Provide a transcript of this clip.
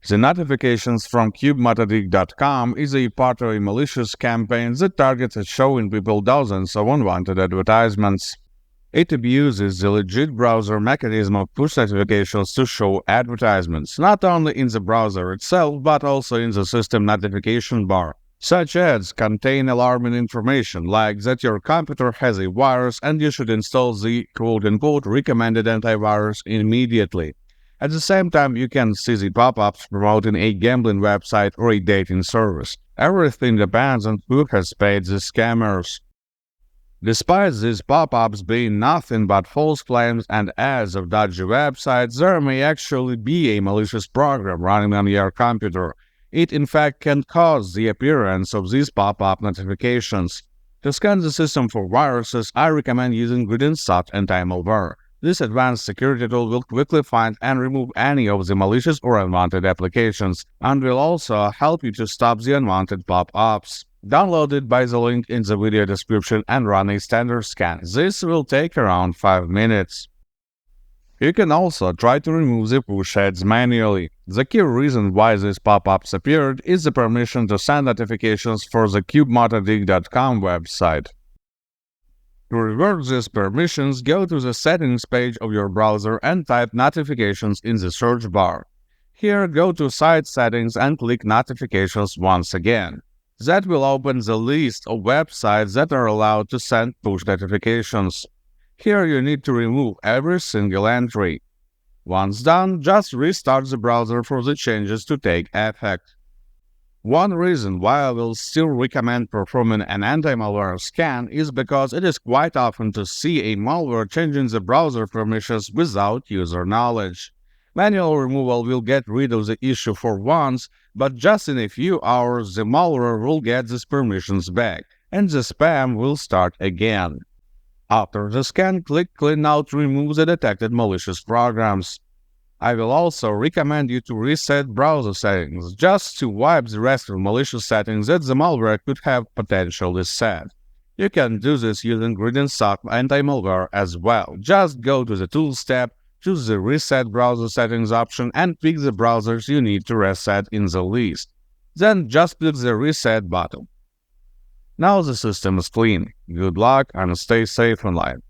The notifications from CubeMetadig.com is a part of a malicious campaign that targets at showing people dozens of unwanted advertisements. It abuses the legit browser mechanism of push notifications to show advertisements, not only in the browser itself but also in the system notification bar. Such ads contain alarming information like that your computer has a virus and you should install the quote-unquote recommended antivirus immediately. At the same time, you can see the pop-ups promoting a gambling website or a dating service. Everything depends on who has paid the scammers. Despite these pop-ups being nothing but false claims and ads of dodgy websites, there may actually be a malicious program running on your computer. It in fact can cause the appearance of these pop-up notifications. To scan the system for viruses, I recommend using GridInsert anti-malware. This advanced security tool will quickly find and remove any of the malicious or unwanted applications, and will also help you to stop the unwanted pop-ups. Download it by the link in the video description and run a standard scan. This will take around 5 minutes. You can also try to remove the push ads manually. The key reason why these pop-ups appeared is the permission to send notifications for the CubeMetadig.com website. To revert these permissions, go to the settings page of your browser and type notifications in the search bar. Here, go to Site Settings and click Notifications once again. That will open the list of websites that are allowed to send push notifications. Here you need to remove every single entry. Once done, just restart the browser for the changes to take effect. One reason why I will still recommend performing an anti-malware scan is because it is quite often to see a malware changing the browser permissions without user knowledge. Manual removal will get rid of the issue for once, but just in a few hours the malware will get these permissions back, and the spam will start again. After the scan, click Clean Out to remove the detected malicious programs. I will also recommend you to reset browser settings, just to wipe the rest of malicious settings that the malware could have potentially set. You can do this using GridInsert anti-malware as well. Just go to the Tools tab, choose the Reset Browser Settings option and pick the browsers you need to reset in the list. Then just click the Reset button. Now the system is clean. Good luck and stay safe online.